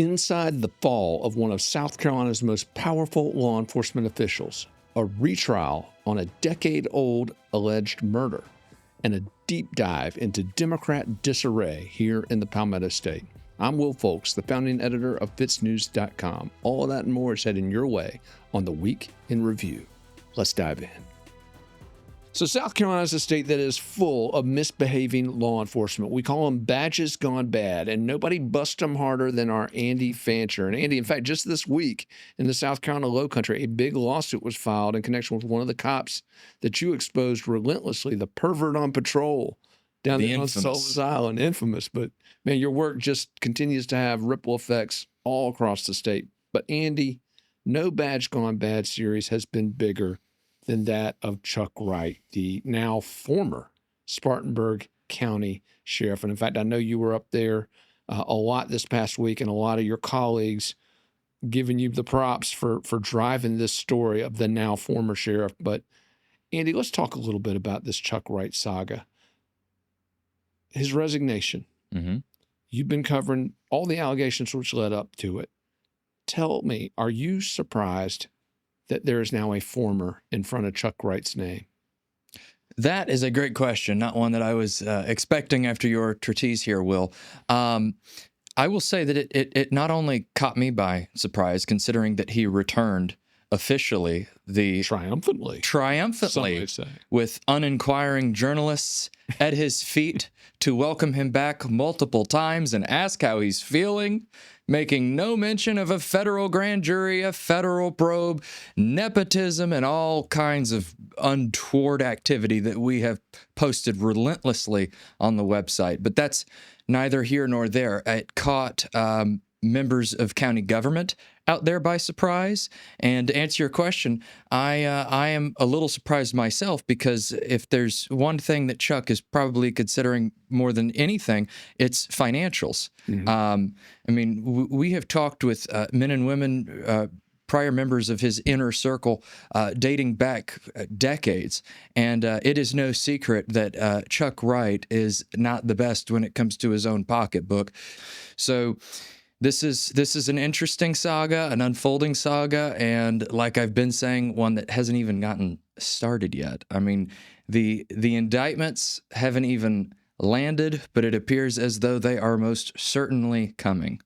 Inside the fall of one of South Carolina's most powerful law enforcement officials, a retrial on a decade-old alleged murder, and a deep dive into Democrat disarray here in the Palmetto State. I'm Will Folks, the founding editor of FITSNews.com. All of that and more is heading your way on the Week in Review. Let's dive in. So South Carolina is a state that is full of misbehaving law enforcement. We call them badges gone bad, and nobody busts them harder than our Andy Fancher. And Andy, in fact, just this week in the South Carolina Low Country, a big lawsuit was filed in connection with one of the cops that you exposed relentlessly, the pervert on patrol down there on Sullivan's Island. Infamous, but man, your work just continues to have ripple effects all across the state. But Andy, no badge gone bad series has been bigger than that of Chuck Wright, the now former Spartanburg County Sheriff. And in fact, I know you were up there a lot this past week, and a lot of your colleagues giving you the props for driving this story of the now former sheriff. But Andy, let's talk a little bit about this Chuck Wright saga. His resignation. Mm-hmm. You've been covering all the allegations which led up to it. Tell me, are you surprised that there is now a former in front of Chuck Wright's name? That is a great question, not one that I was expecting after your treatise here, Will. I will say that it not only caught me by surprise, considering that he returned officially triumphantly, some might say, with uninquiring journalists at his feet to welcome him back multiple times and ask how he's feeling, making no mention of a federal grand jury, a federal probe, nepotism, and all kinds of untoward activity that we have posted relentlessly on the website. But that's neither here nor there. It caught members of county government out there by surprise. And to answer your question, I am a little surprised myself, because if there's one thing that Chuck is probably considering more than anything, it's financials. Mm-hmm. I mean, we have talked with men and women, prior members of his inner circle, dating back decades. And it is no secret that Chuck Wright is not the best when it comes to his own pocketbook. So This is an interesting saga, an unfolding saga, and like I've been saying, one that hasn't even gotten started yet. I mean, the indictments haven't even landed, but it appears as though they are most certainly coming.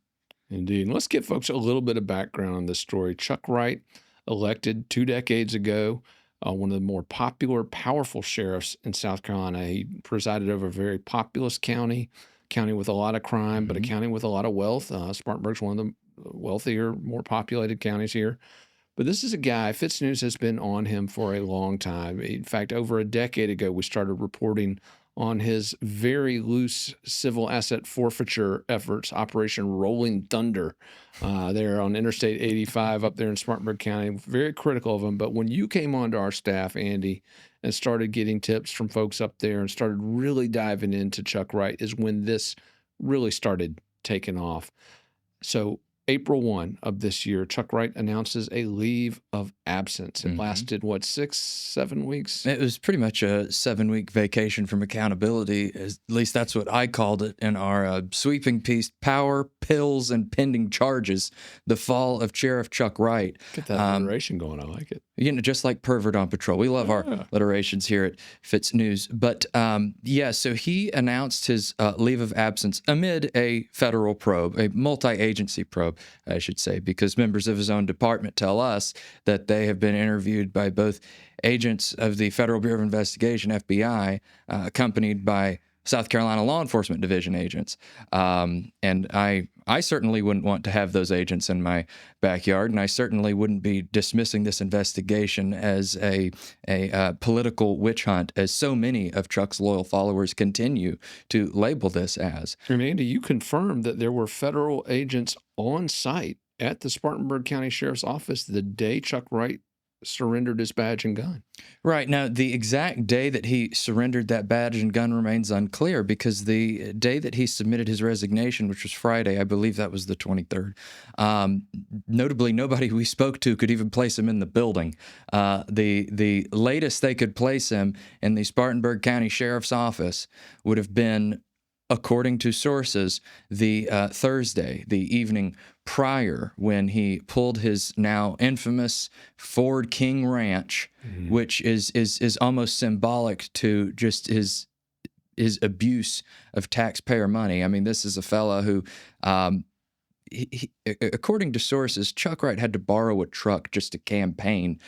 Indeed. Let's give folks a little bit of background on this story. Chuck Wright, elected 2 decades ago, one of the more popular, powerful sheriffs in South Carolina. He presided over a very populous county with a lot of crime, but a county with a lot of wealth. Spartanburg's one of the wealthier, more populated counties here. But this is a guy, FITSNews has been on him for a long time. In fact, over a decade ago, we started reporting on his very loose civil asset forfeiture efforts, Operation Rolling Thunder, there on Interstate 85 up there in Spartanburg County. Very critical of him. But when you came onto our staff, Andy, and started getting tips from folks up there and started really diving into Chuck Wright, is when this really started taking off. So April 1 of this year, Chuck Wright announces a leave of absence. It lasted, 6-7 weeks? It was pretty much a 7-week vacation from accountability. At least that's what I called it in our sweeping piece, Power, Pills, and Pending Charges, The Fall of Sheriff Chuck Wright. Get that alliteration going. I like it. You know, just like pervert on patrol. We love our alliterations here at FITSNews. But so he announced his leave of absence amid a federal probe, a multi-agency probe, I should say, because members of his own department tell us that they have been interviewed by both agents of the Federal Bureau of Investigation, FBI, accompanied by South Carolina Law Enforcement Division agents. And I certainly wouldn't want to have those agents in my backyard, and I certainly wouldn't be dismissing this investigation as a political witch hunt, as so many of Chuck's loyal followers continue to label this as. And Andy, you confirmed that there were federal agents on site at the Spartanburg County Sheriff's Office the day Chuck Wright surrendered his badge and gun. Right. Now, the exact day that he surrendered that badge and gun remains unclear, because the day that he submitted his resignation, which was Friday, I believe that was the 23rd, notably, nobody we spoke to could even place him in the building. The latest they could place him in the Spartanburg County Sheriff's Office would have been according to sources, the Thursday, the evening prior, when he pulled his now infamous Ford King Ranch, which is almost symbolic to just his abuse of taxpayer money. I mean, this is a fella who, according to sources, Chuck Wright had to borrow a truck just to campaign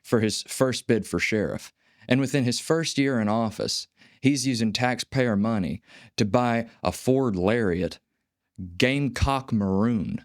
for his first bid for sheriff. And within his first year in office, he's using taxpayer money to buy a Ford Lariat, Gamecock Maroon.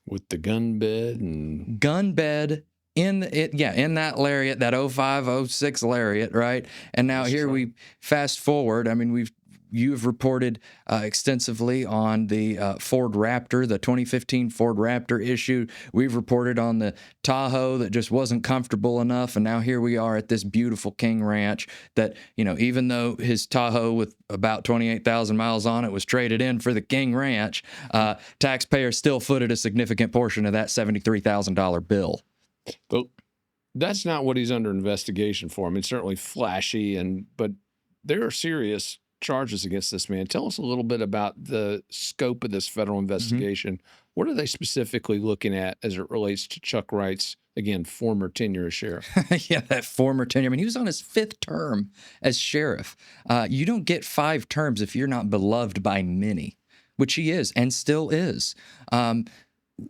With the gun bed and... Gun bed in that Lariat, that 05, 06 Lariat, right? And now here we fast forward. I mean, you've reported extensively on the Ford Raptor, the 2015 Ford Raptor issue. We've reported on the Tahoe that just wasn't comfortable enough. And now here we are at this beautiful King Ranch that, even though his Tahoe with about 28,000 miles on it was traded in for the King Ranch, taxpayers still footed a significant portion of that $73,000 bill. But that's not what he's under investigation for. I mean, certainly flashy, but there are serious charges against this man. Tell us a little bit about the scope of this federal investigation. What are they specifically looking at as it relates to Chuck Wright's, again, former tenure as sheriff? Yeah, that former tenure. I mean, he was on his 5th term as sheriff. You don't get 5 terms if you're not beloved by many, which he is and still is.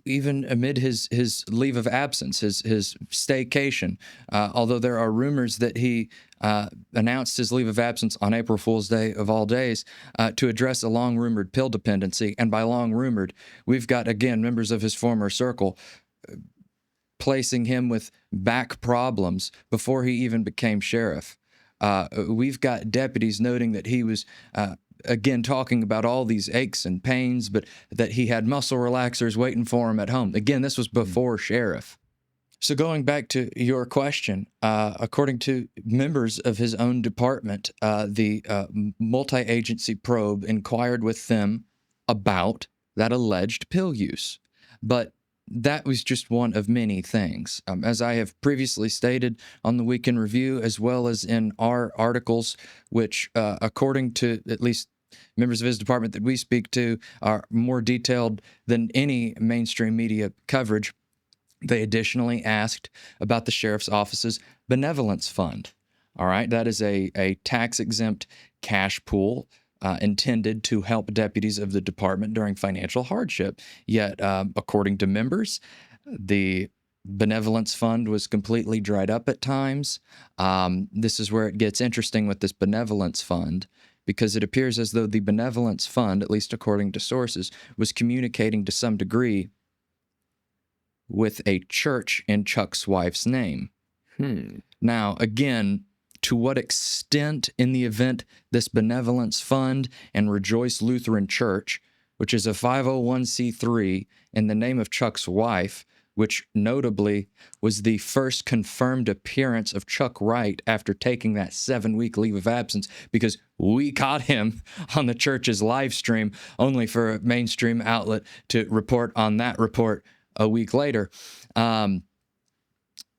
Even amid his leave of absence, his staycation, although there are rumors that he announced his leave of absence on April Fool's Day of all days to address a long-rumored pill dependency. And by long-rumored, we've got, again, members of his former circle placing him with back problems before he even became sheriff. We've got deputies noting that he was... again, talking about all these aches and pains, but that he had muscle relaxers waiting for him at home. Again, this was before sheriff. So going back to your question, according to members of his own department, the multi-agency probe inquired with them about that alleged pill use. But that was just one of many things. As I have previously stated on the Week in Review, as well as in our articles, which, according to at least members of his department that we speak to, are more detailed than any mainstream media coverage, they additionally asked about the sheriff's office's benevolence fund. All right, that is a tax-exempt cash pool intended to help deputies of the department during financial hardship. Yet, according to members, the benevolence fund was completely dried up at times. This is where it gets interesting with this benevolence fund, because it appears as though the benevolence fund, at least according to sources, was communicating to some degree with a church in Chuck's wife's name. Now, again, to what extent, in the event this benevolence fund and Rejoice Lutheran Church, which is a 501c3 in the name of Chuck's wife, which notably was the first confirmed appearance of Chuck Wright after taking that 7-week leave of absence, because we caught him on the church's live stream, only for a mainstream outlet to report on that report a week later.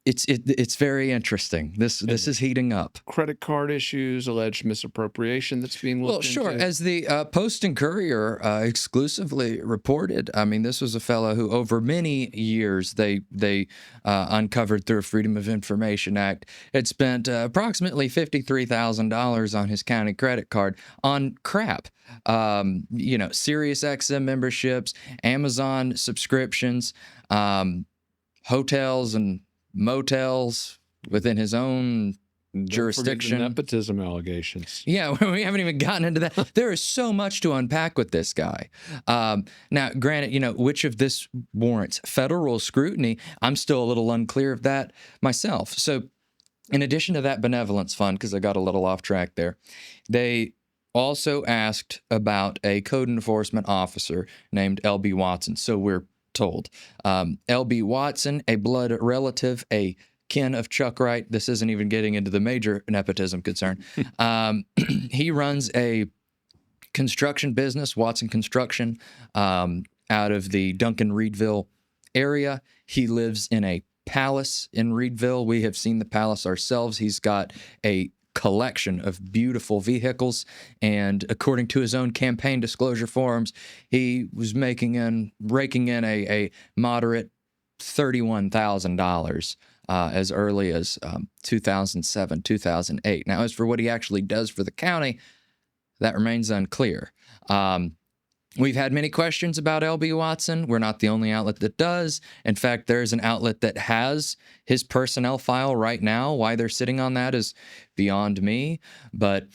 It's very interesting. This is heating up. Credit card issues, alleged misappropriation that's being looked into. Well, sure. As the Post and Courier exclusively reported, I mean, this was a fellow who, over many years, they uncovered through a Freedom of Information Act, had spent approximately $53,000 on his county credit card on crap. Sirius XM memberships, Amazon subscriptions, hotels and motels within his own jurisdiction. The nepotism allegations. Yeah, we haven't even gotten into that. There is so much to unpack with this guy. Now, granted, which of this warrants federal scrutiny, I'm still a little unclear of that myself. So in addition to that benevolence fund, because I got a little off track there, they also asked about a code enforcement officer named L.B. Watson. So we're told. L.B. Watson, a blood relative, a kin of Chuck Wright. This isn't even getting into the major nepotism concern. He runs a construction business, Watson Construction, out of the Duncan-Reedville area. He lives in a palace in Reedville. We have seen the palace ourselves. He's got a collection of beautiful vehicles. And according to his own campaign disclosure forms, he was raking in a moderate $31,000 as early as 2007, 2008. Now, as for what he actually does for the county, that remains unclear. We've had many questions about L.B. Watson. We're not the only outlet that does. In fact, there's an outlet that has his personnel file right now. Why they're sitting on that is beyond me, but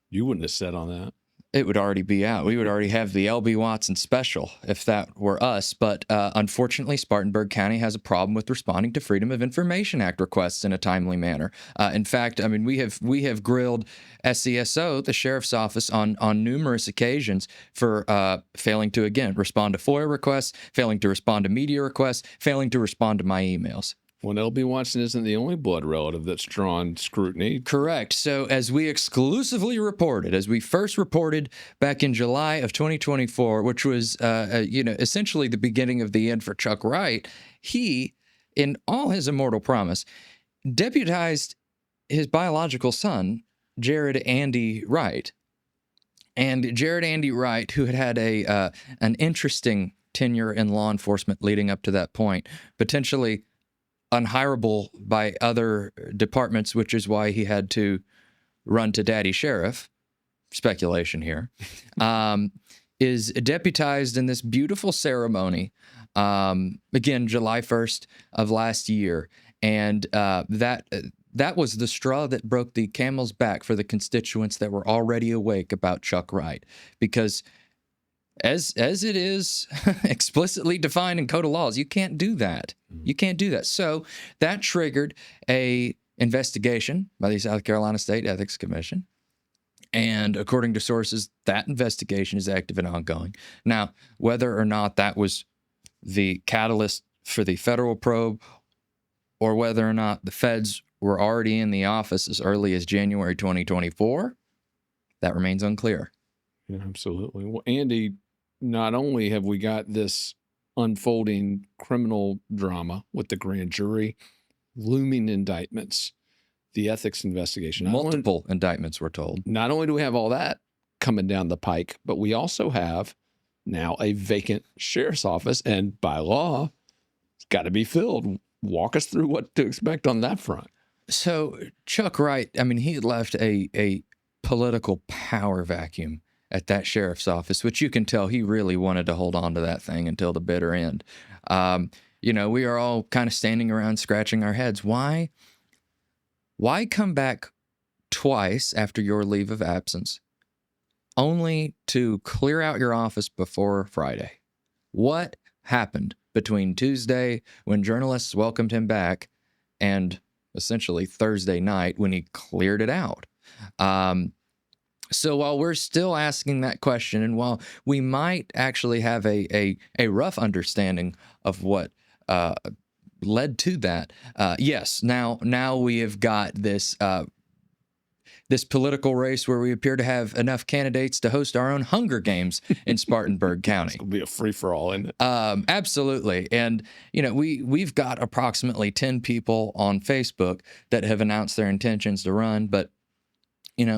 You wouldn't have said on that. it would already be out. We would already have the L.B. Watson special if that were us. But unfortunately, Spartanburg County has a problem with responding to Freedom of Information Act requests in a timely manner. In fact, I mean, we have grilled SCSO, the sheriff's office, on numerous occasions for failing to, again, respond to FOIA requests, failing to respond to media requests, failing to respond to my emails. Well, L.B. Watson isn't the only blood relative that's drawn scrutiny. Correct. So as we exclusively reported, as we first reported back in July of 2024, which was, essentially the beginning of the end for Chuck Wright, he, in all his immortal promise, deputized his biological son, Jared Andy Wright. And Jared Andy Wright, who had an interesting tenure in law enforcement leading up to that point, potentially unhireable by other departments, which is why he had to run to Daddy Sheriff, speculation here, is deputized in this beautiful ceremony, again, July 1st of last year. And that was the straw that broke the camel's back for the constituents that were already awake about Chuck Wright. Because as it is explicitly defined in Code of Laws, you can't do that. You can't do that. So that triggered a investigation by the South Carolina State Ethics Commission. And according to sources, that investigation is active and ongoing. Now, whether or not that was the catalyst for the federal probe, or whether or not the feds were already in the office as early as January 2024, that remains unclear. Yeah, absolutely. Well, Andy, not only have we got this unfolding criminal drama with the grand jury, looming indictments, the ethics investigation. Multiple indictments, we're told. Not only do we have all that coming down the pike, but we also have now a vacant sheriff's office, and by law, it's got to be filled. Walk us through what to expect on that front. So Chuck Wright, I mean, he left a political power vacuum at that sheriff's office, which you can tell he really wanted to hold on to that thing until the bitter end. We are all kind of standing around scratching our heads. Why come back twice after your leave of absence only to clear out your office before Friday? What happened between Tuesday, when journalists welcomed him back, and essentially Thursday night when he cleared it out? So while we're still asking that question, and while we might actually have a rough understanding of what led to that, yes, now we have got this this political race where we appear to have enough candidates to host our own Hunger Games in Spartanburg County. It'll be a free-for-all, isn't it? Absolutely. And, we've got approximately 10 people on Facebook that have announced their intentions to run, but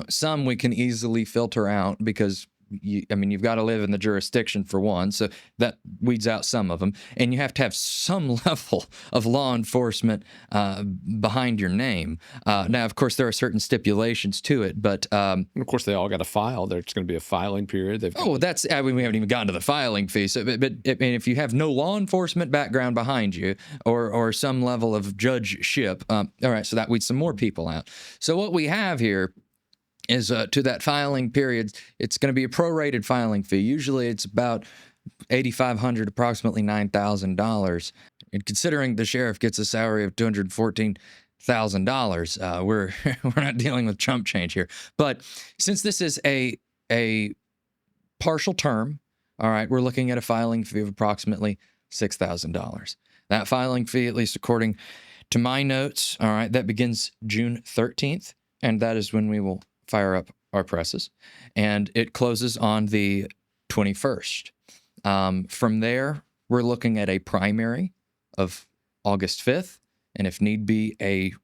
some we can easily filter out because, you've got to live in the jurisdiction for one, so that weeds out some of them. And you have to have some level of law enforcement behind your name. Now, of course, there are certain stipulations to it, but... and of course, they all got to file. There's going to be a filing period. We haven't even gotten to the filing fee. So, but if you have no law enforcement background behind you or some level of judgeship, all right, so that weeds some more people out. So what we have here is to that filing period, it's going to be a prorated filing fee. Usually it's about $8,500, approximately $9,000. And considering the sheriff gets a salary of $214,000, we're not dealing with chump change here. But since this is a partial term, all right, we're looking at a filing fee of approximately $6,000. That filing fee, at least according to my notes, all right, that begins June 13th, and that is when we will fire up our presses, and it closes on the 21st. From there, we're looking at a primary of August 5th, and if need be, a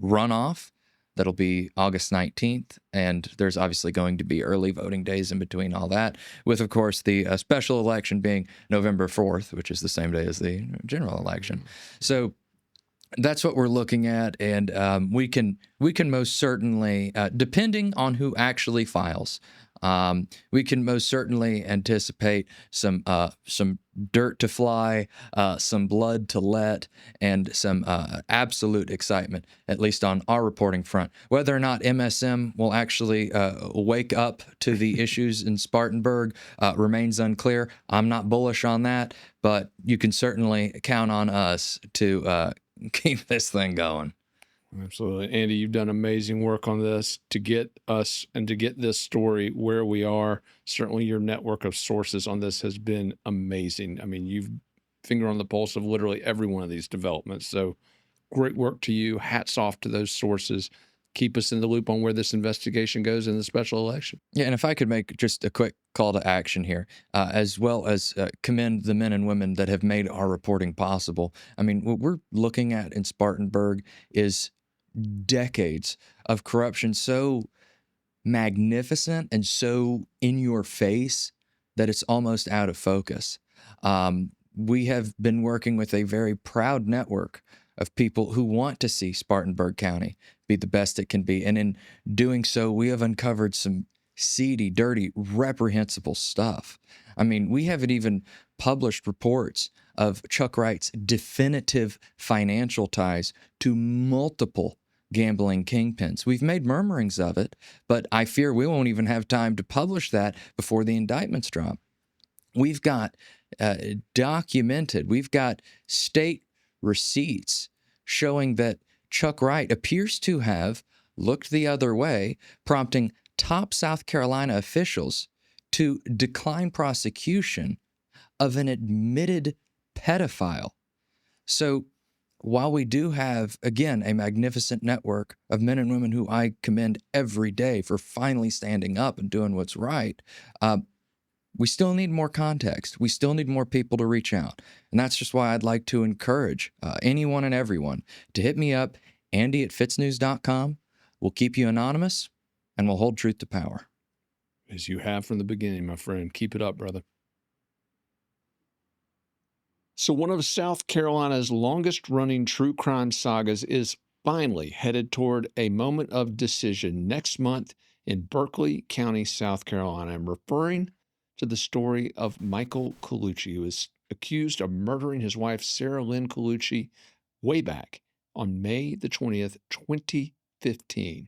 runoff That'll be August 19th. And there's obviously going to be early voting days in between all that, with, of course, the special election being November 4th, which is the same day as the general election. So that's what we're looking at, and we can most certainly, depending on who actually files, we can most certainly anticipate some dirt to fly, some blood to let, and some absolute excitement, at least on our reporting front. Whether or not MSM will actually wake up to the issues in Spartanburg remains unclear. I'm not bullish on that, but you can certainly count on us to keep this thing going. Absolutely. Andy, you've done amazing work on this to get us and to get this story where we are. Certainly your network of sources on this has been amazing. I mean, you've finger on the pulse of literally every one of these developments. So great work to you. Hats off to those sources. Keep us in the loop on where this investigation goes in the special election. Yeah, and if I could make just a quick call to action here, as well as commend the men and women that have made our reporting possible. I mean, what we're looking at in Spartanburg is decades of corruption so magnificent and so in your face that it's almost out of focus. We have been working with a very proud network of people who want to see Spartanburg County be the best it can be. And in doing so, we have uncovered some seedy, dirty, reprehensible stuff. I mean, we haven't even published reports of Chuck Wright's definitive financial ties to multiple gambling kingpins. We've made murmurings of it, but I fear we won't even have time to publish that before the indictments drop. We've got documented, we've got state receipts showing that Chuck Wright appears to have looked the other way, prompting top South Carolina officials to decline prosecution of an admitted pedophile. So while we do have, again, a magnificent network of men and women who I commend every day for finally standing up and doing what's right, we still need more context. We still need more people to reach out. And that's just why I'd like to encourage anyone and everyone to hit me up, Andy@FITSNews.com. We'll keep you anonymous, and we'll hold truth to power. As you have from the beginning, my friend. Keep it up, brother. So one of South Carolina's longest-running true crime sagas is finally headed toward a moment of decision next month in Berkeley County, South Carolina. I'm referring to the story of Michael Colucci, who is accused of murdering his wife, Sarah Lynn Colucci, way back on May the 20th, 2015.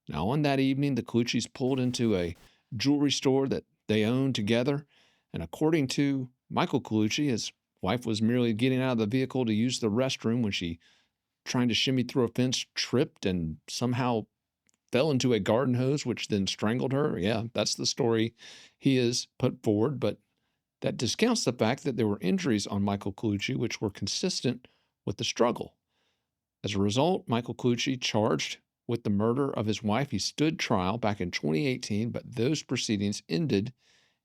Now, on that evening, the Coluccis pulled into a jewelry store that they owned together, and according to Michael Colucci, his wife was merely getting out of the vehicle to use the restroom when she, trying to shimmy through a fence, tripped and somehow fell into a garden hose, which then strangled her. Yeah, that's the story he has put forward, but that discounts the fact that there were injuries on Michael Colucci, which were consistent with the struggle. As a result, Michael Colucci charged with the murder of his wife. He stood trial back in 2018, but those proceedings ended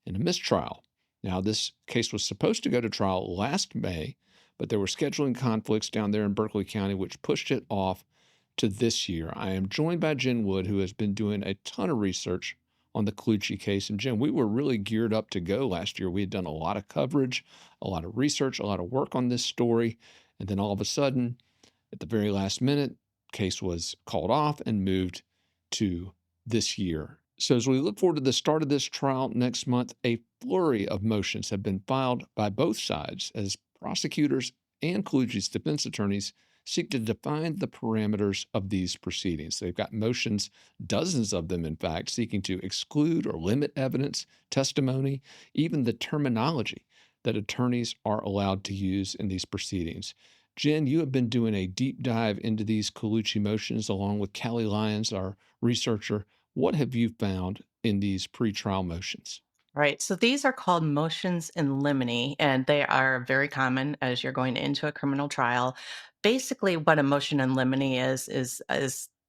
in a mistrial. Now, this case was supposed to go to trial last May, but there were scheduling conflicts down there in Berkeley County, which pushed it off to this year. I am joined by Jen Wood, who has been doing a ton of research on the Colucci case. And Jen, we were really geared up to go last year. We had done a lot of coverage, a lot of research, a lot of work on this story. And then all of a sudden, at the very last minute, case was called off and moved to this year. So as we look forward to the start of this trial next month, a flurry of motions have been filed by both sides as prosecutors and Colucci's defense attorneys seek to define the parameters of these proceedings. They've got motions, dozens of them, in fact, seeking to exclude or limit evidence, testimony, even the terminology that attorneys are allowed to use in these proceedings. Jen, you have been doing a deep dive into these Colucci motions along with Callie Lyons, our researcher. What have you found in these pretrial motions? Right. So these are called motions in limine, and they are very common as you're going into a criminal trial. Basically, what a motion in limine is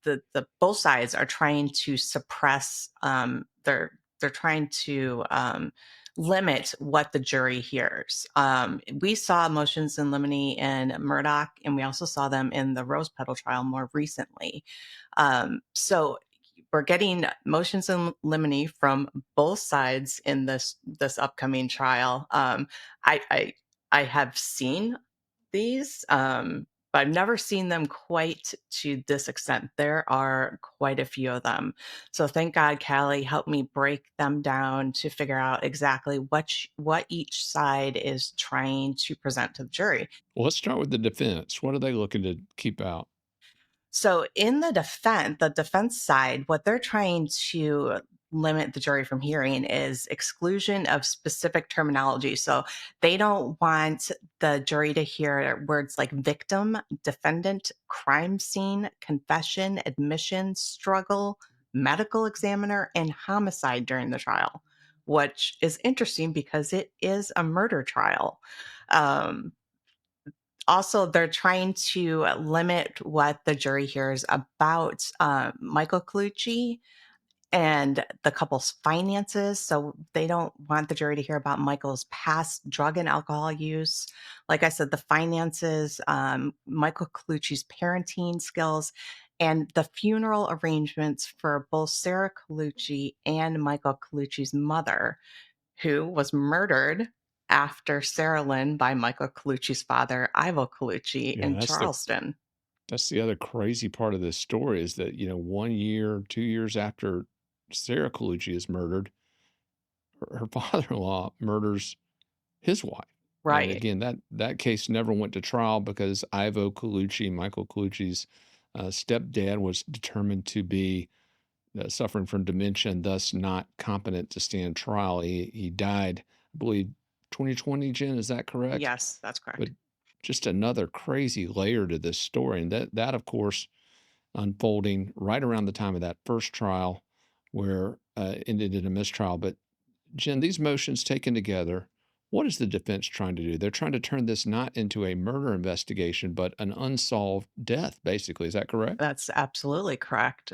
the both sides are trying to suppress they're trying to limit what the jury hears. We saw motions in limine in Murdoch, and we also saw them in the Rose Petal trial more recently. So we're getting motions in limine from both sides in this upcoming trial. I have seen these, but I've never seen them quite to this extent. There are quite a few of them. So thank God Callie helped me break them down to figure out exactly what each side is trying to present to the jury. Well, let's start with the defense. What are they looking to keep out? So in the defense side, what they're trying to limit the jury from hearing is exclusion of specific terminology. So they don't want the jury to hear words like victim, defendant, crime scene, confession, admission, struggle, medical examiner, and homicide during the trial, which is interesting because it is a murder trial. Um, Also, they're trying to limit what the jury hears about Michael Colucci and the couple's finances. So they don't want the jury to hear about Michael's past drug and alcohol use. Like I said, the finances, Michael Colucci's parenting skills, and the funeral arrangements for both Sarah Colucci and Michael Colucci's mother, who was murdered after Sarah Lynn by Michael Colucci's father, Ivo Colucci, Yeah, in Charleston. that's the other crazy part of this story is that, 1 year, 2 years after Sarah Colucci is murdered, her father-in-law murders his wife. And Right. again, that case never went to trial because Ivo Colucci, Michael Colucci's stepdad, was determined to be suffering from dementia and thus not competent to stand trial. He died, I believe, 2020. Jen, is that correct? Yes, that's But correct. just another crazy layer to this story, and that of course unfolding right around the time of that first trial, where ended in a mistrial. But Jen, these motions taken together, what is the defense trying to do? They're trying to turn this not into a murder investigation, but an unsolved death, basically. Is that correct? That's absolutely correct.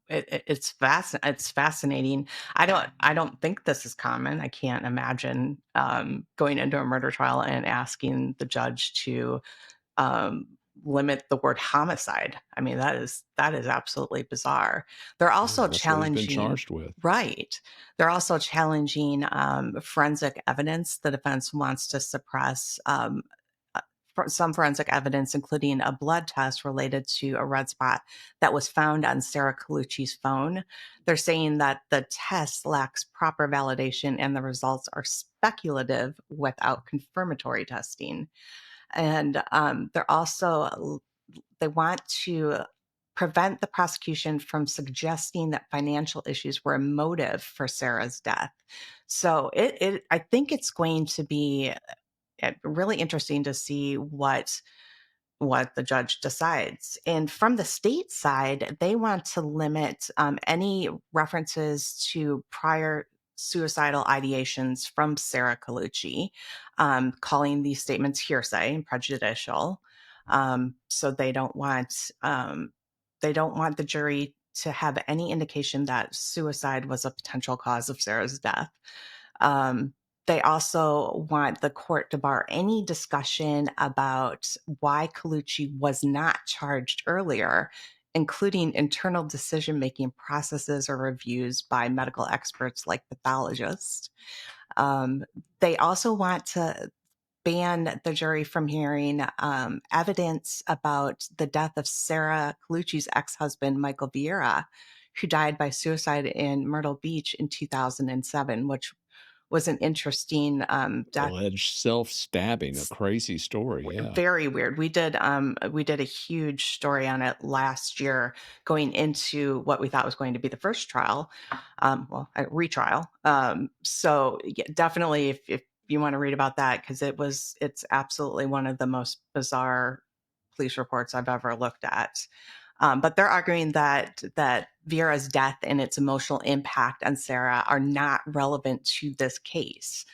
It's fascinating. I don't think this is common. I can't imagine going into a murder trial and asking the judge to um, limit the word homicide. I mean, that is absolutely bizarre. They're Yeah, also that's what he's been challenging, charged with. right? They're also challenging forensic evidence. The defense wants to suppress some forensic evidence, including a blood test related to a red spot that was found on Sarah Colucci's phone. They're saying that the test lacks proper validation and the results are speculative without confirmatory testing. And they want to prevent the prosecution from suggesting that financial issues were a motive for Sarah's death. So I think it's going to be really interesting to see what the judge decides. And from the state side, they want to limit any references to prior suicidal ideations from Sarah Colucci, calling these statements hearsay and prejudicial. So they don't want the jury to have any indication that suicide was a potential cause of Sarah's death. Um, they also want the court to bar any discussion about why Colucci was not charged earlier, including internal decision making processes or reviews by medical experts like pathologists. Um, they also want to ban the jury from hearing evidence about the death of Sarah Colucci's ex husband, Michael Vieira, who died by suicide in Myrtle Beach in 2007, which was an interesting death. Alleged self-stabbing, a crazy story. Yeah. Very weird. We did a huge story on it last year, going into what we thought was going to be the first trial, a retrial. So yeah, definitely, if you want to read about that, because it's absolutely one of the most bizarre police reports I've ever looked at. But they're arguing that Vera's death and its emotional impact on Sarah are not relevant to this case.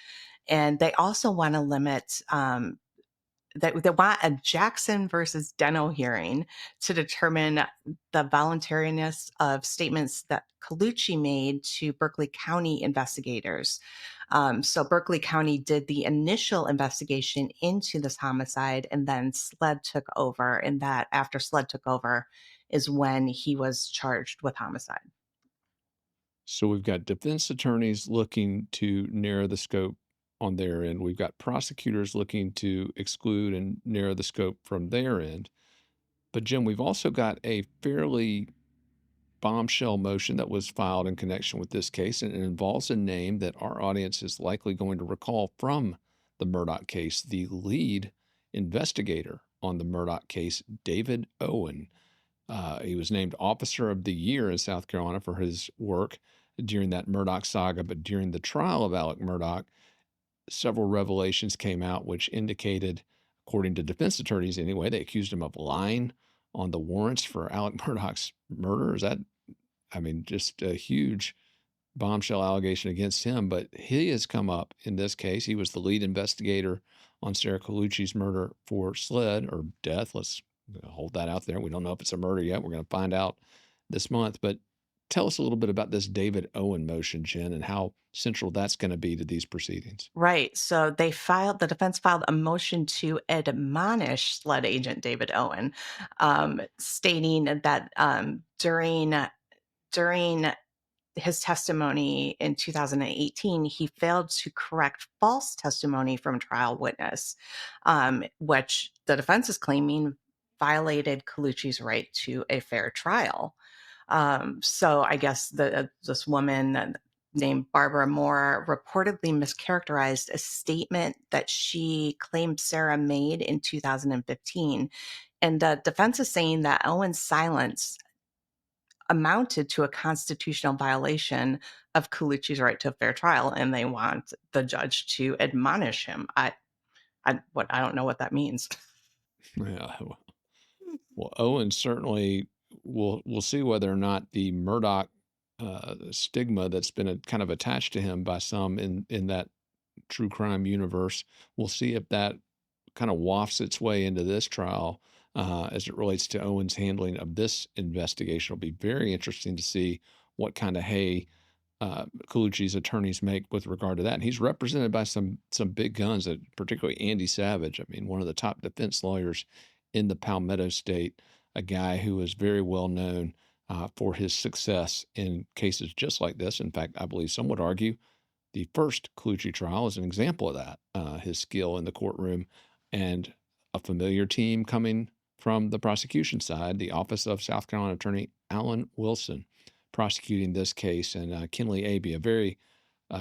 And they also want to limit they want a Jackson versus Deno hearing to determine the voluntariness of statements that Colucci made to Berkeley County investigators. So Berkeley County did the initial investigation into this homicide, and then SLED took over. And that after SLED took over is when he was charged with homicide. So we've got defense attorneys looking to narrow the scope on their end. We've got prosecutors looking to exclude and narrow the scope from their end. But Jim, we've also got a fairly bombshell motion that was filed in connection with this case, and it involves a name that our audience is likely going to recall from the Murdaugh case, the lead investigator on the Murdaugh case, David Owen. He was named Officer of the Year in South Carolina for his work during that Murdaugh saga, but during the trial of Alec Murdaugh, several revelations came out which indicated, according to defense attorneys anyway, they accused him of lying on the warrants for Alec Murdaugh's murder. Is that, I mean, just a huge bombshell allegation against him, but he has come up in this case. He was the lead investigator on Sarah Colucci's murder for SLED, or death. Let's hold that out there. We don't know if it's a murder yet. We're going to find out this month. But tell us a little bit about this David Owen motion, Jen, and how central that's going to be to these proceedings. Right. So the defense filed a motion to admonish SLED agent David Owen, stating that during his testimony in 2018, he failed to correct false testimony from a trial witness, which the defense is claiming violated Colucci's right to a fair trial. So I guess this woman named Barbara Moore reportedly mischaracterized a statement that she claimed Sarah made in 2015. And the defense is saying that Owen's silence amounted to a constitutional violation of Colucci's right to a fair trial, and they want the judge to admonish him. I don't know what that means. Yeah. Well, Owen certainly we'll see whether or not the Murdaugh stigma that's been kind of attached to him by some in that true crime universe. We'll see if that kind of wafts its way into this trial as it relates to Owen's handling of this investigation. It'll be very interesting to see what kind of hay Colucci's attorneys make with regard to that. And he's represented by some big guns, particularly Andy Savage. I mean, one of the top defense lawyers in the Palmetto State, a guy who is very well known for his success in cases just like this. In fact, I believe some would argue the first Colucci trial is an example of that, his skill in the courtroom, and a familiar team coming from the prosecution side, the Office of South Carolina Attorney Alan Wilson, prosecuting this case, and Kinley Abbey, a very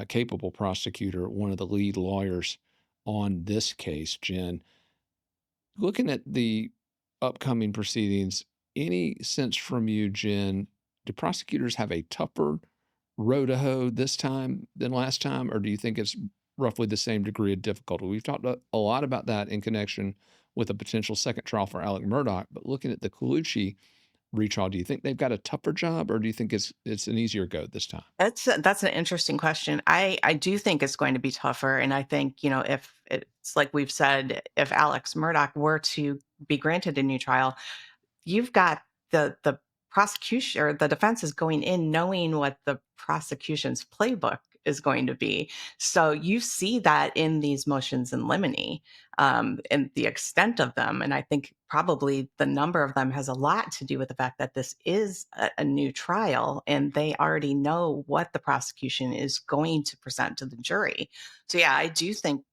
capable prosecutor, one of the lead lawyers on this case. Jen, looking at the upcoming proceedings, any sense from you, Jen, do prosecutors have a tougher row to hoe this time than last time, or do you think it's roughly the same degree of difficulty? We've talked a lot about that in connection with a potential second trial for Alec Murdaugh, but looking at the Colucci retrial, do you think they've got a tougher job, or do you think it's an easier go this time? That's an interesting question. I do think it's going to be tougher, and I think, if it's like we've said, if Alex Murdaugh were to be granted a new trial, you've got the prosecution or the defense is going in knowing what the prosecution's playbook is going to be. So you see that in these motions in limine, and the extent of them. And I think probably the number of them has a lot to do with the fact that this is a new trial, and they already know what the prosecution is going to present to the jury. So yeah, I do think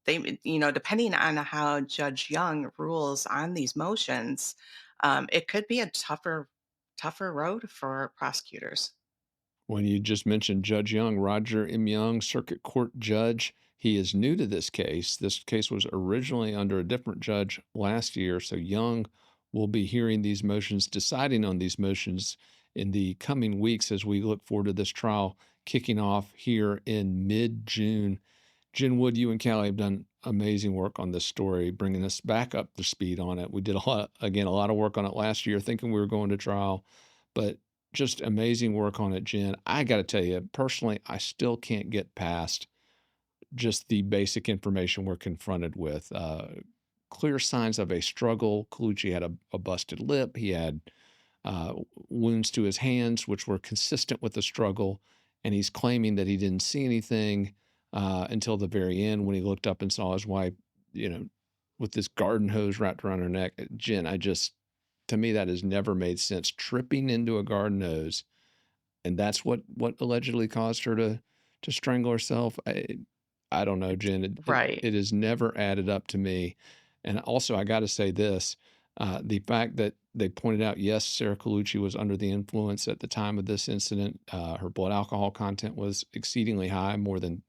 depending on how Judge Young rules on these motions, it could be a tougher road for prosecutors. When you just mentioned Judge Young, Roger M. Young, Circuit Court Judge, he is new to this case. This case was originally under a different judge last year. So Young will be hearing these motions, deciding on these motions in the coming weeks as we look forward to this trial kicking off here in mid-June. Jen Wood, you and Callie have done amazing work on this story, bringing us back up to speed on it. We did a lot of work on it last year, thinking we were going to trial, but just amazing work on it, Jen. I got to tell you, personally, I still can't get past just the basic information we're confronted with. Clear signs of a struggle. Colucci had a busted lip. He had wounds to his hands, which were consistent with the struggle, and he's claiming that he didn't see anything. until the very end when he looked up and saw his wife, you know, with this garden hose wrapped around her neck. Jen, to me, that has never made sense. Tripping into a garden hose, and that's what allegedly caused her to strangle herself. I don't know, Jen. Right. It has never added up to me. And also, I got to say this: the fact that they pointed out, yes, Sarah Colucci was under the influence at the time of this incident. Her blood alcohol content was exceedingly high, more than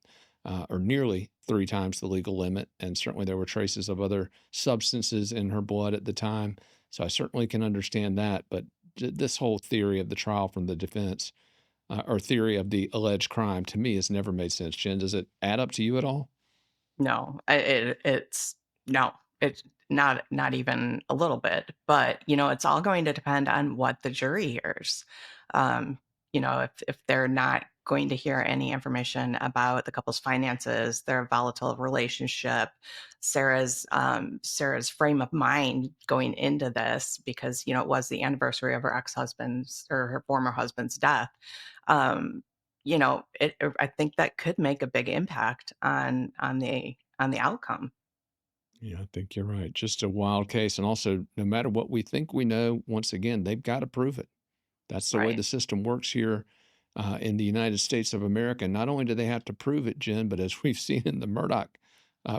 or nearly 3 times the legal limit, and certainly there were traces of other substances in her blood at the time. So I certainly can understand that. But this whole theory of the trial from the defense or theory of the alleged crime to me has never made sense. Jen, does it add up to you at all? No, it's no, it's not even a little bit. But it's all going to depend on what the jury hears. Um, if they're not going to hear any information about the couple's finances, their volatile relationship, Sarah's frame of mind going into this, because it was the anniversary of her ex-husband's or her former husband's death. Um, I think that could make a big impact on the outcome. Yeah, I think you're right. Just a wild case. And also, no matter what we think we know, once again, they've got to prove it. That's the way Right. the system works here in the United States of America. Not only do they have to prove it, Jen, but as we've seen in the Murdoch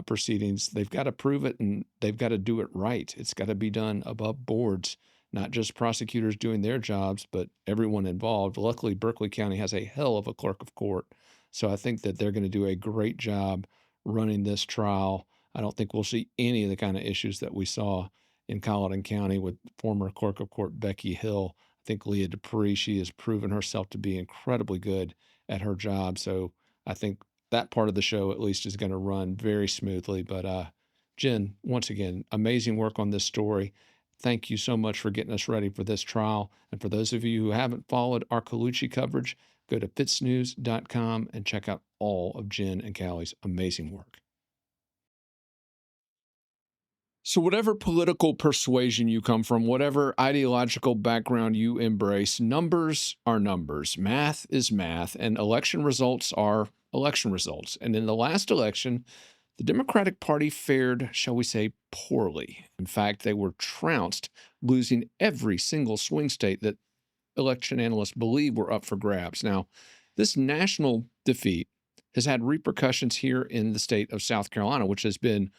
proceedings, they've got to prove it and they've got to do it right. It's got to be done above boards, not just prosecutors doing their jobs, but everyone involved. Luckily, Berkeley County has a hell of a clerk of court. So I think that they're going to do a great job running this trial. I don't think we'll see any of the kind of issues that we saw in Colleton County with former clerk of court Becky Hill. I think Leah Dupree, she has proven herself to be incredibly good at her job. So I think that part of the show at least is going to run very smoothly. But Jen, once again, amazing work on this story. Thank you so much for getting us ready for this trial. And for those of you who haven't followed our Colucci coverage, go to FITSNews.com and check out all of Jen and Callie's amazing work. So, whatever political persuasion you come from, whatever ideological background you embrace, numbers are numbers, math is math, and election results are election results. And in the last election, the Democratic Party fared, shall we say, poorly. In fact, they were trounced, losing every single swing state that election analysts believe were up for grabs. Now, this national defeat has had repercussions here in the state of South Carolina, which has been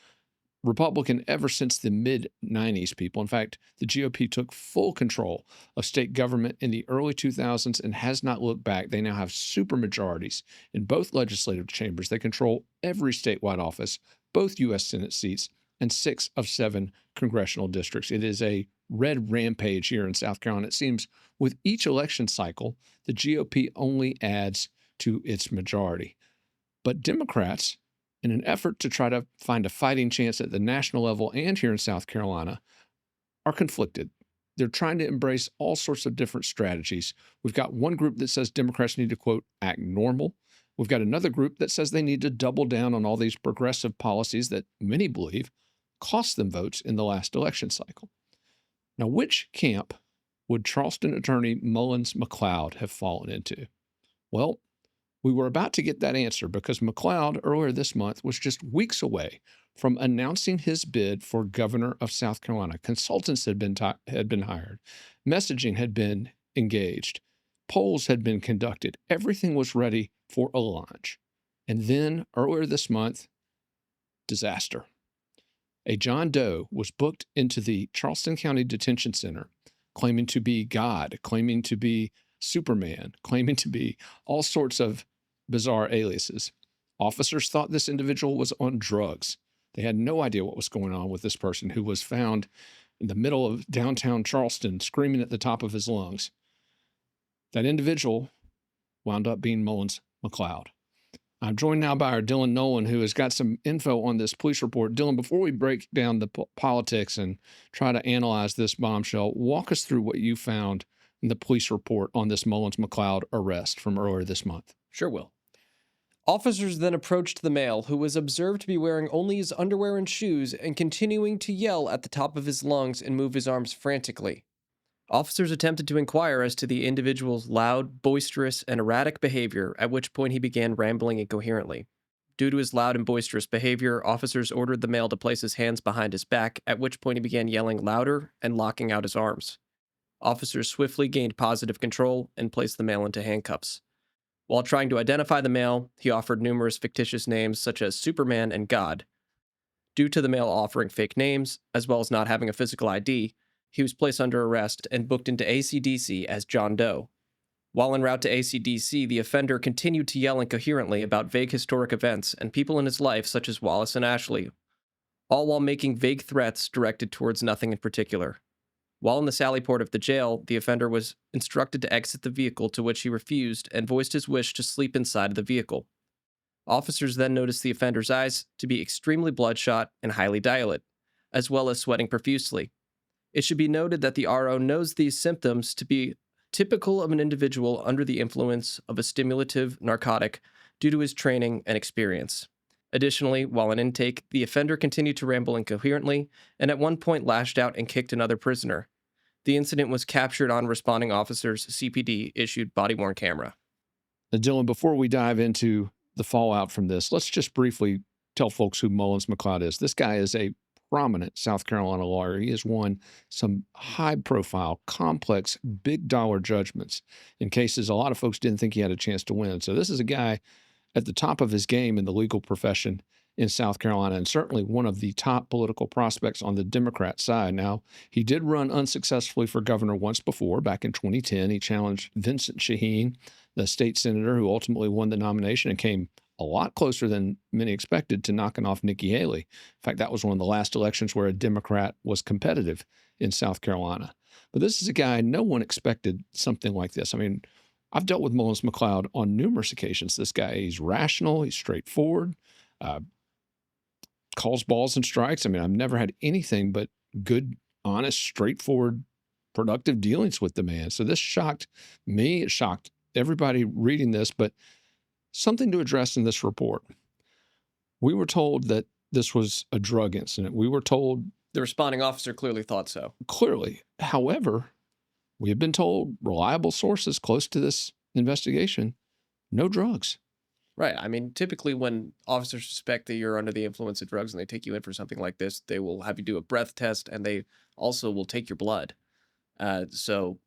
Republican ever since the mid 90s, people. In fact, the GOP took full control of state government in the early 2000s and has not looked back. They now have supermajorities in both legislative chambers. They control every statewide office, both U.S. Senate seats, and 6 of 7 congressional districts. It is a red rampage here in South Carolina. It seems with each election cycle, the GOP only adds to its majority. But Democrats, in an effort to try to find a fighting chance at the national level and here in South Carolina, are conflicted. They're trying to embrace all sorts of different strategies. We've got one group that says Democrats need to, quote, act normal. We've got another group that says they need to double down on all these progressive policies that many believe cost them votes in the last election cycle. Now, which camp would Charleston attorney Mullins McLeod have fallen into? Well, we were about to get that answer because McLeod earlier this month was just weeks away from announcing his bid for governor of South Carolina. Consultants had been hired, messaging had been engaged, polls had been conducted. Everything was ready for a launch. And then earlier this month, disaster. A John Doe was booked into the Charleston County Detention Center, claiming to be God, claiming to be Superman, claiming to be all sorts of bizarre aliases. Officers thought this individual was on drugs. They had no idea what was going on with this person who was found in the middle of downtown Charleston screaming at the top of his lungs. That individual wound up being Mullins McLeod. I'm joined now by our Dylan Nolan, who has got some info on this police report. Dylan, before we break down the politics and try to analyze this bombshell, walk us through what you found in the police report on this Mullins McLeod arrest from earlier this month. Sure will. Officers then approached the male, who was observed to be wearing only his underwear and shoes and continuing to yell at the top of his lungs and move his arms frantically. Officers attempted to inquire as to the individual's loud, boisterous, and erratic behavior, at which point he began rambling incoherently. Due to his loud and boisterous behavior, officers ordered the male to place his hands behind his back, at which point he began yelling louder and locking out his arms. Officers swiftly gained positive control and placed the male into handcuffs. While trying to identify the male, he offered numerous fictitious names such as Superman and God. Due to the male offering fake names, as well as not having a physical ID, he was placed under arrest and booked into ACDC as John Doe. While en route to ACDC, the offender continued to yell incoherently about vague historic events and people in his life such as Wallace and Ashley, all while making vague threats directed towards nothing in particular. While in the sally port of the jail, the offender was instructed to exit the vehicle, to which he refused and voiced his wish to sleep inside of the vehicle. Officers then noticed the offender's eyes to be extremely bloodshot and highly dilate, as well as sweating profusely. It should be noted that the RO knows these symptoms to be typical of an individual under the influence of a stimulative narcotic due to his training and experience. Additionally, while in intake, the offender continued to ramble incoherently and at one point lashed out and kicked another prisoner. The incident was captured on responding officers' CPD-issued body-worn camera. Now, Dylan, before we dive into the fallout from this, let's just briefly tell folks who Mullins McLeod is. This guy is a prominent South Carolina lawyer. He has won some high-profile, complex, big-dollar judgments in cases a lot of folks didn't think he had a chance to win. So this is a guy at the top of his game in the legal profession in South Carolina, and certainly one of the top political prospects on the Democrat side. Now, he did run unsuccessfully for governor once before. Back in 2010, he challenged Vincent Shaheen, the state senator who ultimately won the nomination and came a lot closer than many expected to knocking off Nikki Haley. In fact, that was one of the last elections where a Democrat was competitive in South Carolina. But this is a guy, no one expected something like this. I mean, I've dealt with Mullins McLeod on numerous occasions. This guy, he's rational, he's straightforward, calls balls and strikes. I mean, I've never had anything but good, honest, straightforward, productive dealings with the man. So this shocked me. It shocked everybody reading this, but something to address in this report. We were told that this was a drug incident. We were told The responding officer clearly thought so. clearly. However, we have been told reliable sources close to this investigation, no drugs. Right. I mean, typically when officers suspect that you're under the influence of drugs and they take you in for something like this, they will have you do a breath test and they also will take your blood. So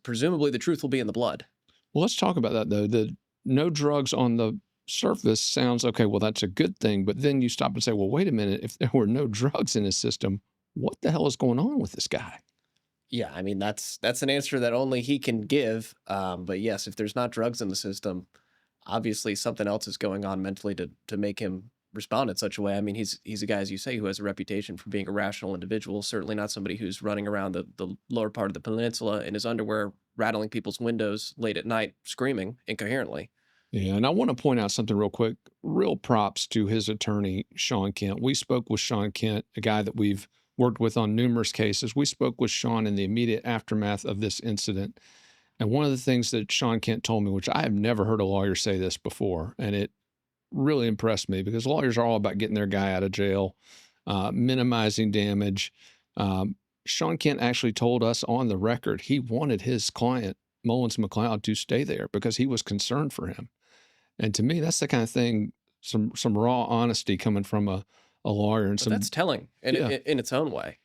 presumably the truth will be in the blood. Well, let's talk about that, though. The no drugs on the surface sounds okay. Well, that's a good thing. But then you stop and say, well, wait a minute. If there were no drugs in his system, what the hell is going on with this guy? Yeah, I mean, that's an answer that only he can give. But yes, if there's not drugs in the system, obviously something else is going on mentally to make him respond in such a way. I mean, he's a guy, as you say, who has a reputation for being a rational individual, certainly not somebody who's running around the lower part of the peninsula in his underwear, rattling people's windows late at night, screaming incoherently. Yeah, and I want to point out something real quick. Real props to his attorney, Sean Kent. We spoke with Sean Kent, a guy that we've worked with on numerous cases. We spoke with Sean in the immediate aftermath of this incident. And one of the things that Sean Kent told me, which I have never heard a lawyer say this before, and it really impressed me because lawyers are all about getting their guy out of jail, minimizing damage. Sean Kent actually told us on the record he wanted his client, Mullins McLeod, to stay there because he was concerned for him. And to me, that's the kind of thing, some raw honesty coming from a lawyer. And But that's telling in its own way.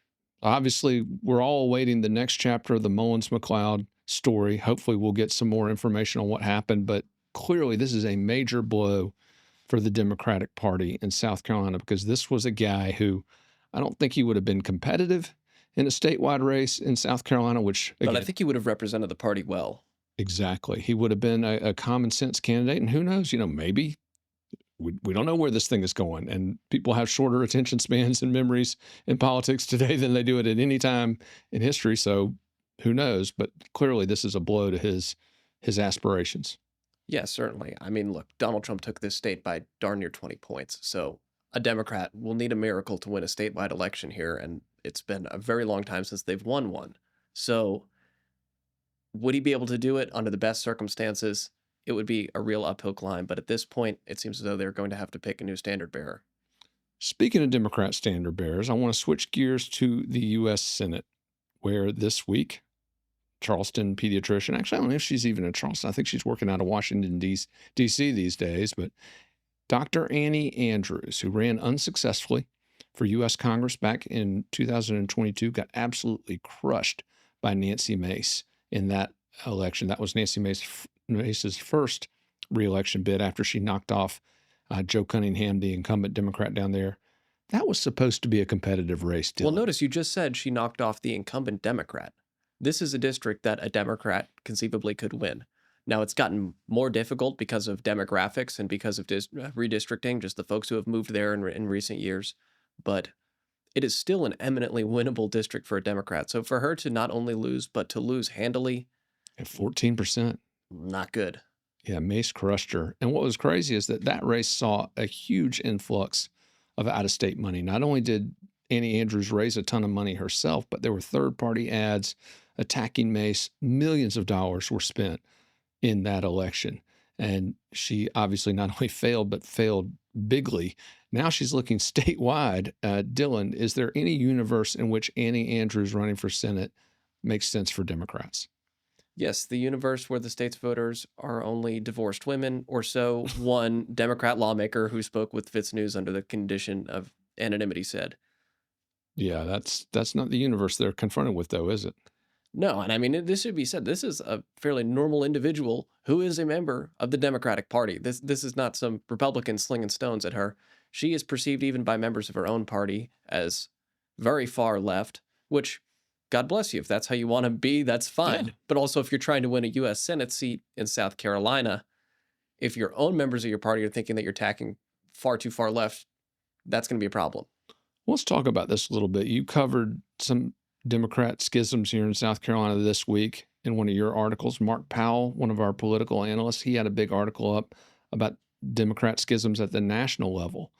Obviously, we're all awaiting the next chapter of the Mullins McLeod story. Hopefully, we'll get some more information on what happened. But clearly, this is a major blow for the Democratic Party in South Carolina because this was a guy who I don't think he would have been competitive in a statewide race in South Carolina, which, again, But I think he would have represented the party well. exactly. He would have been a common sense candidate. And who knows, maybe we don't know where this thing is going. And people have shorter attention spans and memories in politics today than they do at any time in history. So who knows? But clearly this is a blow to his aspirations. Yeah, certainly. I mean, look, Donald Trump took this state by darn near 20 points. So a Democrat will need a miracle to win a statewide election here. And it's been a very long time since they've won one. So would he be able to do it under the best circumstances? It would be a real uphill climb. But at this point, it seems as though they're going to have to pick a new standard bearer. Speaking of Democrat standard bearers, I want to switch gears to the U.S. Senate, where this week, Charleston pediatrician, actually, I don't know if she's even in Charleston. I think she's working out of Washington, D.C. these days, but Dr. Annie Andrews, who ran unsuccessfully for U.S. Congress back in 2022, got absolutely crushed by Nancy Mace in that election. That was Nancy Mace's first reelection bid after she knocked off Joe Cunningham, the incumbent Democrat down there. That was supposed to be a competitive race, Dylan. Well, notice you just said she knocked off the incumbent Democrat. This is a district that a Democrat conceivably could win. Now, it's gotten more difficult because of demographics and because of redistricting, just the folks who have moved there in recent years. But it is still an eminently winnable district for a Democrat. So for her to not only lose, but to lose handily, at 14%. Not good. Yeah, Mace crushed her. And what was crazy is that race saw a huge influx of out-of-state money. Not only did Annie Andrews raise a ton of money herself, but there were third-party ads attacking Mace. Millions of dollars were spent in that election. And she obviously not only failed, but failed bigly. Now she's looking statewide. Dylan, is there any universe in which Annie Andrews running for Senate makes sense for Democrats? Yes, the universe where the state's voters are only divorced women, or so one Democrat lawmaker who spoke with FITSNews under the condition of anonymity said. Yeah, that's not the universe they're confronted with, though, is it? No, and I mean, this should be said. This is a fairly normal individual who is a member of the Democratic Party. This is not some Republican slinging stones at her. She is perceived even by members of her own party as very far left, which, God bless you. If that's how you want to be, that's fine. Yeah. But also, if you're trying to win a U.S. Senate seat in South Carolina, if your own members of your party are thinking that you're tacking far too far left, that's going to be a problem. Let's talk about this a little bit. You covered some Democrat schisms here in South Carolina this week in one of your articles. Mark Powell, one of our political analysts, he had a big article up about Democrat schisms at the national level.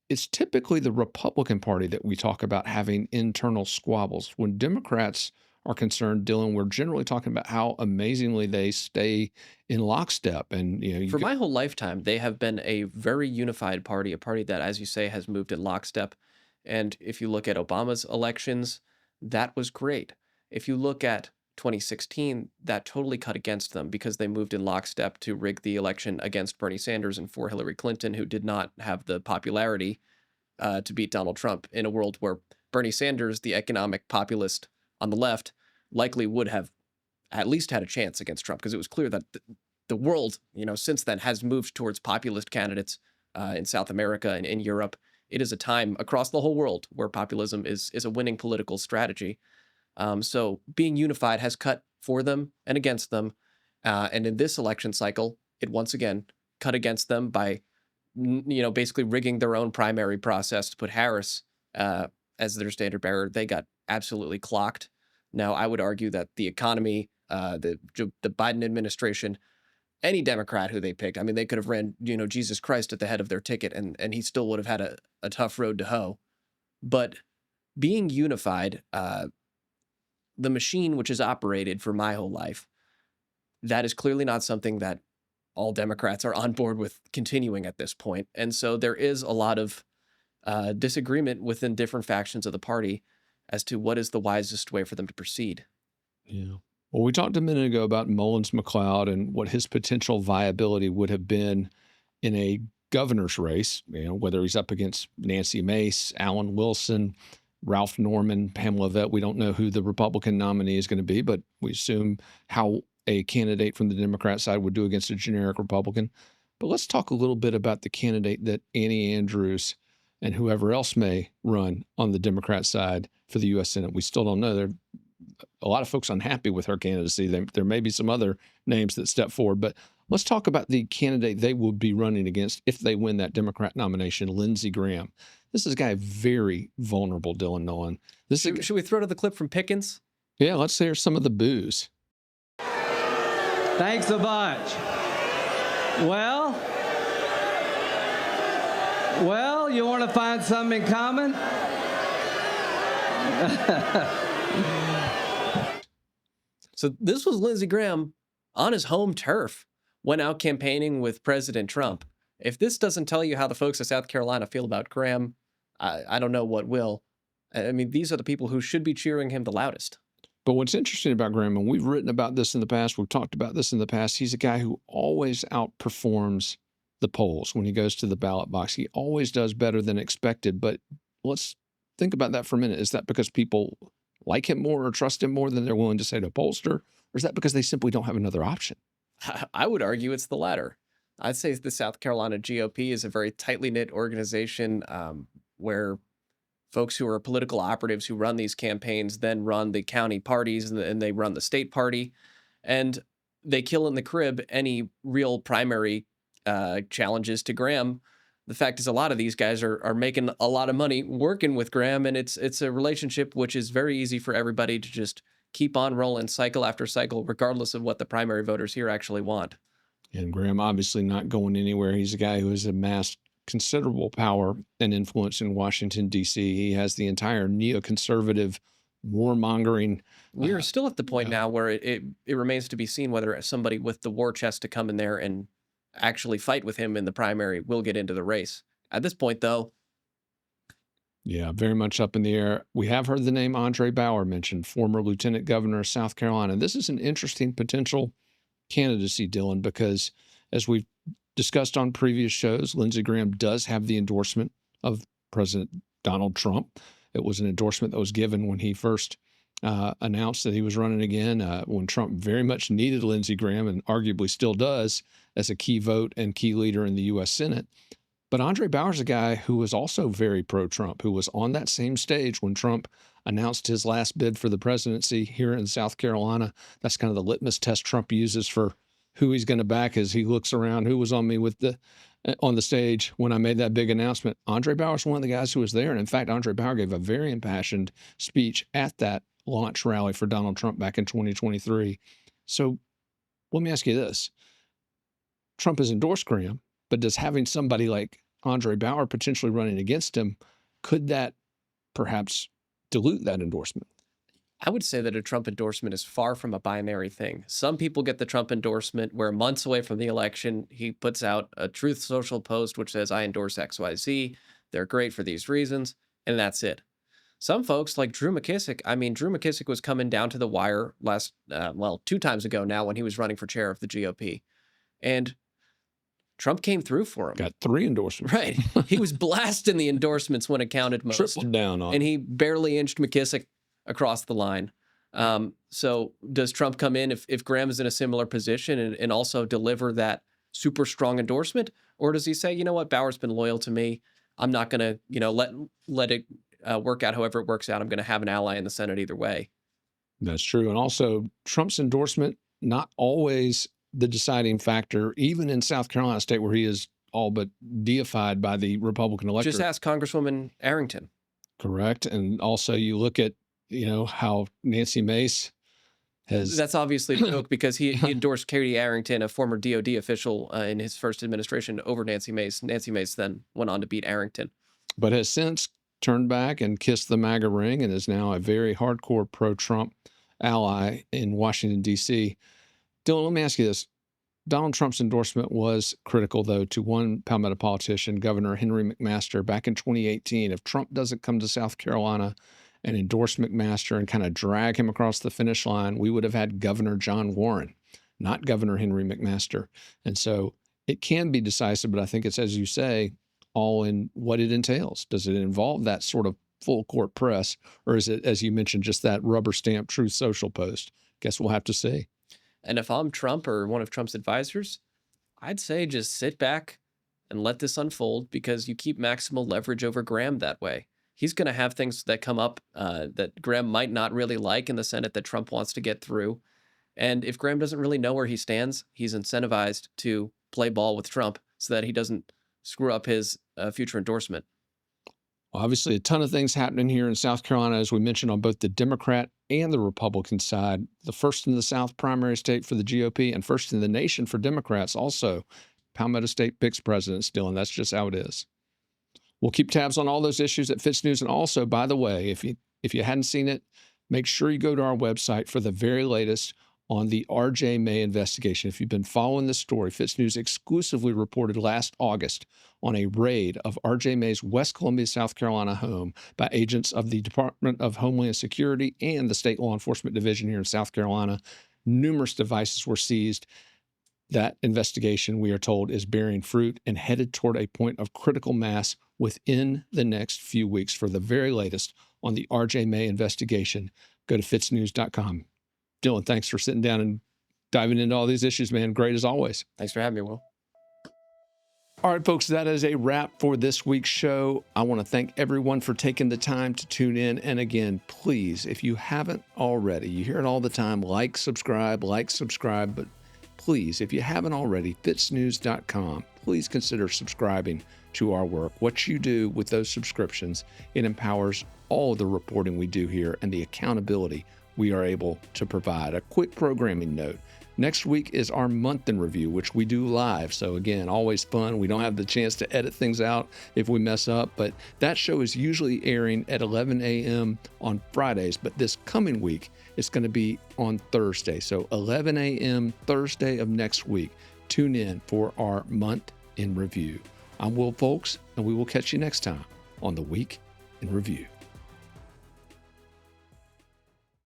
It's typically the Republican Party that we talk about having internal squabbles. When Democrats are concerned, Dylan, we're generally talking about how amazingly they stay in lockstep. And for my whole lifetime, they have been a very unified party, a party that, as you say, has moved in lockstep. And if you look at Obama's elections, that was great. If you look at 2016, that totally cut against them because they moved in lockstep to rig the election against Bernie Sanders and for Hillary Clinton, who did not have the popularity to beat Donald Trump in a world where Bernie Sanders, the economic populist on the left, likely would have at least had a chance against Trump, because it was clear that the world, since then has moved towards populist candidates in South America and in Europe. It is a time across the whole world where populism is a winning political strategy. So being unified has cut for them and against them. And in this election cycle, it once again cut against them by, basically rigging their own primary process to put Harris as their standard bearer. They got absolutely clocked. Now, I would argue that the economy, the Biden administration, any Democrat who they picked, I mean, they could have ran, Jesus Christ at the head of their ticket, and he still would have had a tough road to hoe. But being unified, the machine which has operated for my whole life, that is clearly not something that all Democrats are on board with continuing at this point. And so there is a lot of disagreement within different factions of the party as to what is the wisest way for them to proceed. Yeah. Well, we talked a minute ago about Mullins McLeod and what his potential viability would have been in a governor's race, whether he's up against Nancy Mace, Alan Wilson, Ralph Norman, Pamela Vett. We don't know who the Republican nominee is going to be, but we assume how a candidate from the Democrat side would do against a generic Republican. But let's talk a little bit about the candidate that Annie Andrews and whoever else may run on the Democrat side for the U.S. Senate. We still don't know. There are a lot of folks unhappy with her candidacy. There may be some other names that step forward, but let's talk about the candidate they will be running against if they win that Democrat nomination, Lindsey Graham. This is a guy very vulnerable, Dylan Nolan. Should we throw to the clip from Pickens? Yeah, let's hear some of the boos. Thanks a bunch. Well, you want to find something in common? So this was Lindsey Graham on his home turf, went out campaigning with President Trump. If this doesn't tell you how the folks of South Carolina feel about Graham, I don't know what will. I mean, these are the people who should be cheering him the loudest. But what's interesting about Graham, and we've written about this in the past, we've talked about this in the past, he's a guy who always outperforms the polls, when he goes to the ballot box. He always does better than expected. But let's think about that for a minute. Is that because people like him more or trust him more than they're willing to say to a pollster? Or is that because they simply don't have another option? I would argue it's the latter. I'd say the South Carolina GOP is a very tightly knit organization where folks who are political operatives who run these campaigns then run the county parties and they run the state party. And they kill in the crib any real primary challenges to Graham. The fact is, a lot of these guys are making a lot of money working with Graham, and it's a relationship which is very easy for everybody to just keep on rolling cycle after cycle, regardless of what the primary voters here actually want. And Graham obviously not going anywhere. He's a guy who has amassed considerable power and influence in Washington, D.C. He has the entire neoconservative warmongering. We are still at the point now where it remains to be seen whether somebody with the war chest to come in there and actually fight with him in the primary will get into the race. At this point, though, yeah, very much up in the air. We have heard the name Andre Bauer mentioned, former lieutenant governor of South Carolina. This is an interesting potential candidacy, Dylan, because as we've discussed on previous shows, Lindsey Graham does have the endorsement of President Donald Trump. It was an endorsement that was given when he first announced that he was running again, when Trump very much needed Lindsey Graham and arguably still does as a key vote and key leader in the U.S. Senate. But Andre Bauer's a guy who was also very pro-Trump, who was on that same stage when Trump announced his last bid for the presidency here in South Carolina. That's kind of the litmus test Trump uses for who he's going to back as he looks around, who was on the stage when I made that big announcement. Andre Bauer's one of the guys who was there. And in fact, Andre Bauer gave a very impassioned speech at that launch rally for Donald Trump back in 2023. So let me ask you this. Trump has endorsed Graham, but does having somebody like Andre Bauer potentially running against him, could that perhaps dilute that endorsement? I would say that a Trump endorsement is far from a binary thing. Some people get the Trump endorsement where months away from the election, he puts out a Truth Social post which says, I endorse XYZ. They're great for these reasons. And that's it. Some folks like Drew McKissick. I mean, Drew McKissick was coming down to the wire 2 times ago now when he was running for chair of the GOP. And Trump came through for him. Got 3 endorsements. Right. He was blasting the endorsements when it counted most. Tripled down on and he barely inched McKissick across the line. So does Trump come in if Graham is in a similar position and also deliver that super strong endorsement? Or does he say, you know what, Bauer's been loyal to me. I'm not going to, let it work out however it works out. I'm going to have an ally in the Senate either way. That's true. And also Trump's endorsement, not always the deciding factor, even in South Carolina state where he is all but deified by the Republican electorate. Just ask Congresswoman Arrington. Correct. And also you look at, how Nancy Mace has... That's obviously a joke because he endorsed Katie Arrington, a former DOD official in his first administration, over Nancy Mace. Nancy Mace then went on to beat Arrington. But has since turned back and kissed the MAGA ring and is now a very hardcore pro-Trump ally in Washington, D.C. Dylan, let me ask you this. Donald Trump's endorsement was critical, though, to one Palmetto politician, Governor Henry McMaster, back in 2018. If Trump doesn't come to South Carolina and endorse McMaster and kind of drag him across the finish line, we would have had Governor John Warren, not Governor Henry McMaster. And so it can be decisive, but I think it's, as you say, all in what it entails. Does it involve that sort of full court press, or is it, as you mentioned, just that rubber stamp Truth Social post? Guess we'll have to see. And if I'm Trump or one of Trump's advisors, I'd say just sit back and let this unfold because you keep maximal leverage over Graham that way. He's going to have things that come up that Graham might not really like in the Senate that Trump wants to get through. And if Graham doesn't really know where he stands, he's incentivized to play ball with Trump so that he doesn't screw up his future endorsement. Well, obviously, a ton of things happening here in South Carolina, as we mentioned, on both the Democrat and the Republican side. The first in the South primary state for the GOP and first in the nation for Democrats also. Palmetto State picks president still, and that's just how it is. We'll keep tabs on all those issues at FITSNews. And also, by the way, if you hadn't seen it, make sure you go to our website for the very latest on the R.J. May investigation. If you've been following this story, FITSNews exclusively reported last August on a raid of R.J. May's West Columbia, South Carolina home by agents of the Department of Homeland Security and the State Law Enforcement Division here in South Carolina. Numerous devices were seized. That investigation, we are told, is bearing fruit and headed toward a point of critical mass within the next few weeks. For the very latest on the RJ May investigation, go to FITSNews.com. Dylan, thanks for sitting down and diving into all these issues, man. Great as always. Thanks for having me, Will. All right, folks, that is a wrap for this week's show. I want to thank everyone for taking the time to tune in. And again, please, if you haven't already, you hear it all the time, like, subscribe, but please, if you haven't already, FITSNews.com, please consider subscribing to our work. What you do with those subscriptions, it empowers all of the reporting we do here and the accountability we are able to provide. A quick programming note. Next week is our month in review, which we do live. So again, always fun. We don't have the chance to edit things out if we mess up, but that show is usually airing at 11 a.m. on Fridays. But this coming week, it's going to be on Thursday. So 11 a.m. Thursday of next week. Tune in for our month in review. I'm Will Folks, and we will catch you next time on the Week in Review.